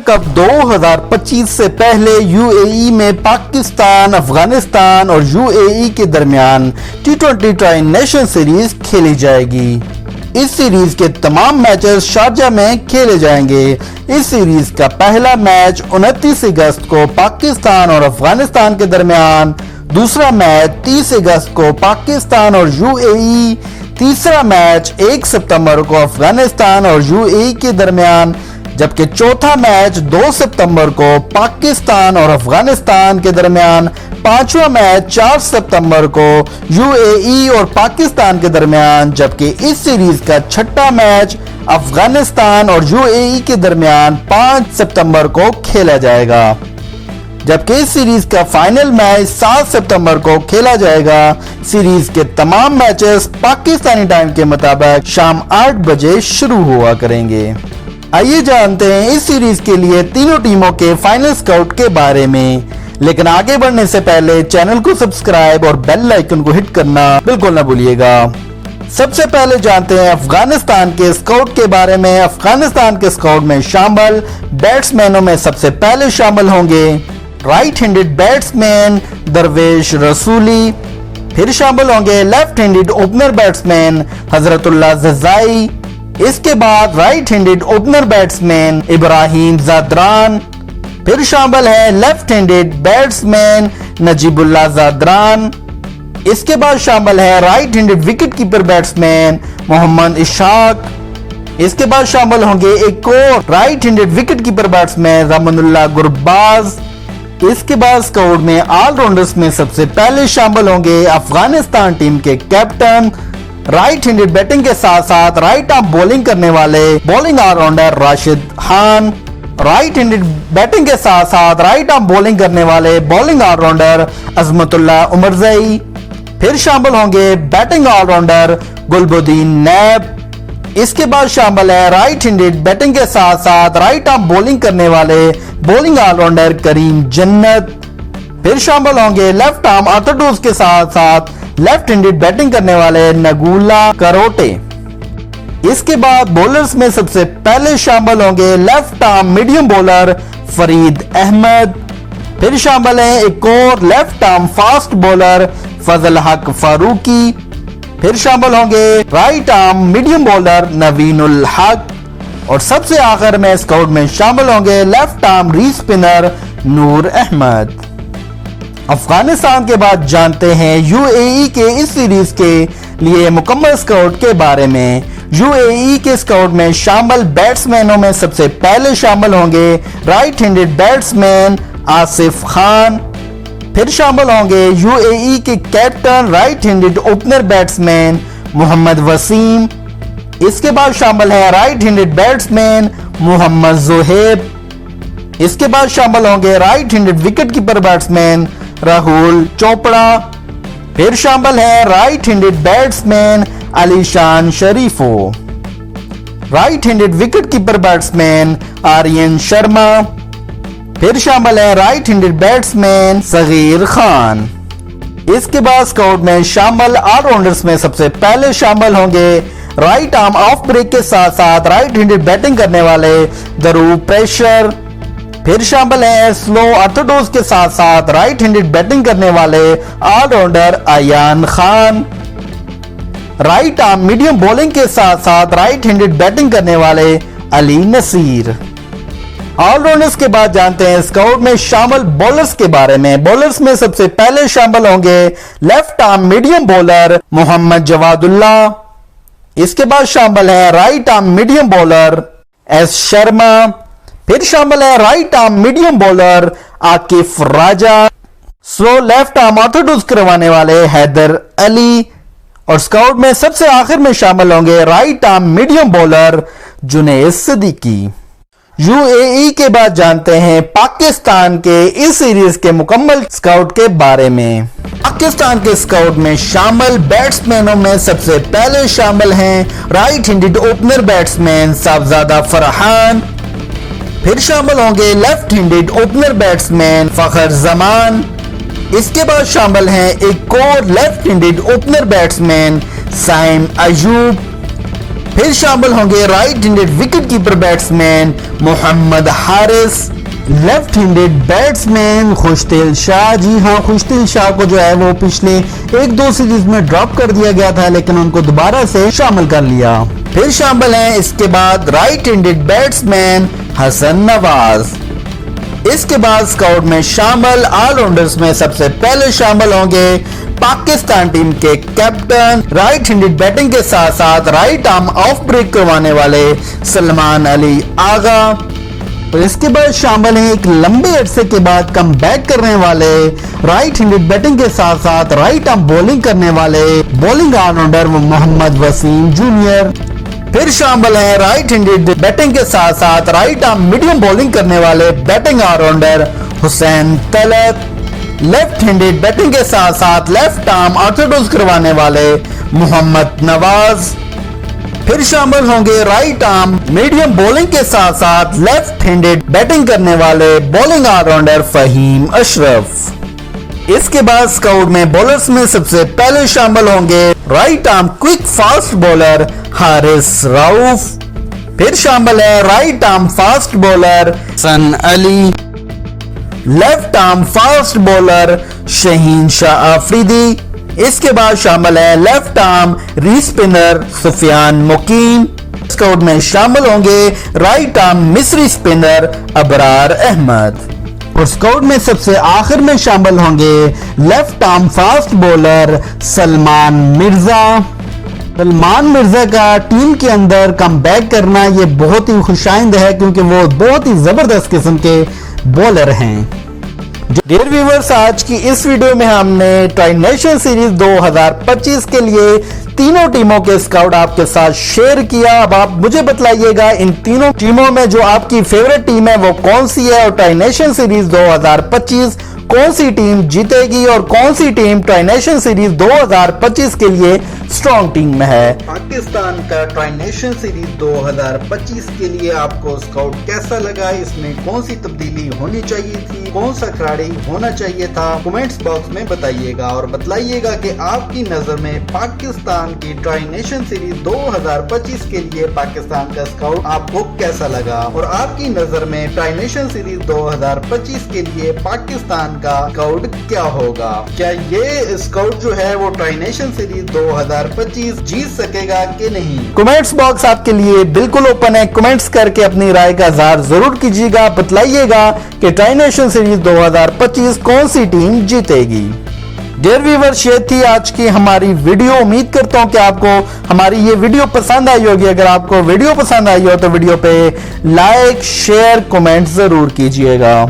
Cup 2025 से पहले UAE में पाकिस्तान, अफगानिस्तान और यूएई के दरमियान टी20 ट्राई नेशन सीरीज खेली जाएगी। इस सीरीज के तमाम मैचेस शारजा में खेले जाएंगे। इस सीरीज का पहला मैच 29 अगस्त को पाकिस्तान और अफगानिस्तान के दरमियान, दूसरा मैच 30 अगस्त को पाकिस्तान और यूएई, तीसरा मैच 1 सितंबर को अफगानिस्तान और यूएई के दरमियान, जबकि चौथा मैच 2 सितंबर को पाकिस्तान और अफगानिस्तान के दरमियान, पांचवा मैच 4 सितंबर को यूएई और पाकिस्तान के दरमियान, जबकि इस सीरीज का छठा मैच अफगानिस्तान और यूएई के दरमियान 5 सितंबर को खेला जाएगा। जबकि इस सीरीज का फाइनल मैच 7 सितंबर को खेला जाएगा। सीरीज के तमाम मैचेस पाकिस्तानी टाइम के मुताबिक शाम 8 बजे शुरू हुआ करेंगे। आइए जानते हैं इस सीरीज के लिए तीनों टीमों के फाइनल स्काउट के बारे में। लेकिन आगे बढ़ने से पहले चैनल को सब्सक्राइब और बेल आइकन को हिट करना बिल्कुल ना भूलिएगा। सबसे पहले जानते हैं अफगानिस्तान के स्काउट के बारे में। अफगानिस्तान के स्काउट में शामिल बैट्समैनों में सबसे पहले शामिल होंगे राइट हैंडेड बैट्समैन दरवेश रसूली, फिर शामिल होंगे left handed opener batsman Hazratullah Zazai, इसके बाद right handed opener batsman Ibrahim Zadran, फिर शामिल है left handed batsman Najibullah Zadran, इसके बाद शामिल है right handed wicket keeper batsman Mohammad Ishaq, इसके बाद शामिल होंगे एक और right handed wicket keeper batsman Rahmanullah Gurbaz. इसके बाद स्काउट में ऑलराउंडर्स में सबसे पहले शामिल होंगे अफगानिस्तान टीम के कैप्टन, राइट हैंडेड बैटिंग के साथ साथ राइट आर्म बॉलिंग करने वाले bowling allrounder Rashid Khan, right handed batting के साथ साथ राइट आर्म बॉलिंग करने वाले बॉलिंग ऑलराउंडर अजमतुल्लाह उमरजई, फिर शामिल होंगे बैटिंग ऑलराउंडर गुलबुद्दीन नैब, इसके बाद शामिल है राइट हैंडेड बैटिंग के साथ साथ राइट आर्म बॉलिंग करने वाले बॉलिंग ऑलराउंडर करीम जन्नत, फिर शामिल होंगे लेफ्ट आर्म ऑर्थोडॉक्स के साथ साथ लेफ्ट हैंडेड बैटिंग करने वाले नगुला करोटे। इसके बाद बॉलर्स में सबसे पहले शामिल होंगे left arm medium bowler Farid Ahmad, फिर शामिल है एक और left arm fast bowler Fazal Haq Farooqi, फिर शामिल होंगे right arm medium bowler Naveenul Haq, और सबसे आखिर में स्काउट में शामिल होंगे लेफ्ट आर्म री स्पिनर नूर अहमद। अफगानिस्तान के बाद जानते हैं यूएई के इस सीरीज के लिए मुकम्मल स्काउट के बारे में। यूएई के स्काउट में शामिल बैट्समैनों में सबसे पहले शामिल होंगे right handed batsman Asif Khan, फिर शामिल होंगे यूएई के captain right handed opener batsman Mohammad Waseem, इसके बाद शामिल है right handed batsman Mohammad Zohaib, इसके बाद शामिल होंगे right handed wicket keeper batsman Rahul Chopra, फिर शामिल है right handed batsman Alishan Sharifu, right handed wicket keeper batsman Aryan Sharma, फिर शामिल है right handed batsman Sagheer Khan. इसके बाद स्काउट में शामिल ऑलराउंडर्स में सबसे पहले शामिल होंगे राइट आर्म ऑफ ब्रेक के साथ साथ राइट हैंडेड बैटिंग करने वाले दरू प्रेशर, फिर शामिल है स्लो ऑर्थोडॉक्स के साथ साथ राइट हैंडेड बैटिंग करने वाले allrounder Ayan Khan, right arm medium bowling के साथ साथ राइट हैंडेड बैटिंग करने वाले अली नसीर। ऑलराउंडर्स के बाद जानते हैं स्काउट में शामिल बॉलर्स के बारे में। बॉलर्स में सबसे पहले शामिल होंगे left arm medium bowler Mohammad Jawadullah, इसके बाद शामिल है right arm medium bowler S Sharma, फिर शामिल है right arm medium bowler Akif Raja, slow left arm orthodox करवाने वाले हैदर अली, और स्काउट में सबसे आखिर में शामिल होंगे right arm medium bowler Junaid Siddiqui. UAE के बाद जानते हैं पाकिस्तान के इस सीरीज के मुकम्मल स्काउट के बारे में। पाकिस्तान के स्काउट में शामिल बैट्समैनों में सबसे पहले शामिल हैं right handed opener batsman Sahibzada Farhan, फिर शामिल होंगे left handed opener batsman Fakhar Zaman, इसके बाद शामिल हैं एक और left handed opener batsman Saim Ayub, फिर शामिल होंगे right handed wicket keeper batsman Mohammad Haris, left handed batsman Khushdil Shah. जी हाँ, खुशदिल शाह को जो है वो पिछले 1-2 सीरीज में ड्रॉप कर दिया गया था, लेकिन उनको दोबारा से शामिल कर लिया। फिर शामिल हैं इसके बाद right handed batsman Hasan Nawaz. इसके बाद स्क्वाड में शामिल ऑलराउंडर्स में सबसे पहले शामिल होंगे पाकिस्तान टीम के कैप्टन, राइट हैंडेड बैटिंग के साथ साथ राइट आर्म ऑफ ब्रेक करवाने वाले सलमान अली आगा। और इसके बाद शामिल हैं एक लंबे अरसे के बाद कम बैक करने वाले राइट हैंडेड बैटिंग के साथ साथ राइट आर्म बॉलिंग करने वाले bowling allrounder Mohammad Waseem junior. फिर शामिल हैं राइट हैंडेड बैटिंग के साथ साथ राइट आर्म मीडियम बॉलिंग करने वाले batting allrounder Hussain Talat, left handed batting के साथ साथ लेफ्ट आर्म ऑर्थोडॉक्स करवाने वाले मोहम्मद नवाज। फिर शामिल होंगे राइट आर्म मीडियम बॉलिंग के साथ साथ लेफ्ट हैंडेड बैटिंग करने वाले बॉलिंग ऑलराउंडर फहीम अशरफ। इसके बाद स्क्वाड में बॉलर्स में सबसे पहले शामिल होंगे right arm quick fast bowler Haris Rauf. फिर शामिल है राइट आर्म फास्ट बॉलर सन Ali, left arm fast bowler Shaheen Shah Afridi. इसके बाद शामिल है left arm wrist spinner Sufiyan Muqeem. Squad में शामिल होंगे right arm mystery spinner Abrar Ahmed. और स्क्वाड में सबसे आखिर में शामिल होंगे left arm fast bowler Salman Mirza. Salman Mirza का टीम के अंदर कम बैक करना ये बहुत ही खुशाइंद है, क्योंकि वो बहुत ही जबरदस्त किस्म के बॉलर हैं। डियर व्यूअर्स, आज की इस वीडियो में हमने ट्राई नेशन सीरीज 2025 के लिए तीनों टीमों के स्काउट आपके साथ शेयर किया। अब आप मुझे बतलाइएगा इन तीनों टीमों में जो आपकी फेवरेट टीम है वो कौन सी है, और ट्राई नेशन सीरीज 2025 कौन सी टीम जीतेगी और कौन सी टीम ट्राई नेशन सीरीज 2025 के लिए स्ट्रॉन्ग टीम में है। पाकिस्तान का ट्राई नेशन सीरीज 2025 के लिए आपको स्काउट कैसा लगा, इसमें कौन सी तब्दीली होनी चाहिए थी, कौन सा खिलाड़ी होना चाहिए था, कमेंट्स बॉक्स में बताइएगा और बतलाइएगा कि आपकी नजर में पाकिस्तान की ट्राई नेशन सीरीज 2025 के लिए पाकिस्तान का स्काउट आपको कैसा लगा, और आपकी नजर में ट्राई नेशन सीरीज 2025 के लिए पाकिस्तान का स्काउट क्या होगा। क्या ये स्काउट जो है वो ट्राई नेशन सीरीज 2025 जीत सकेगा कि नहीं। कमेंट्स बॉक्स आपके लिए बिल्कुल ओपन है, कमेंट्स करके अपनी राय का इज़हार जरूर कीजिएगा, बतलाइएगा कि ट्राई नेशन सीरीज 2025 कौन सी टीम जीतेगी। डियर व्यूअर्स, ये थी आज की हमारी वीडियो। उम्मीद करता हूँ कि आपको हमारी ये वीडियो पसंद आई होगी। अगर आपको वीडियो पसंद आई हो तो वीडियो पे लाइक शेयर कमेंट जरूर कीजिएगा।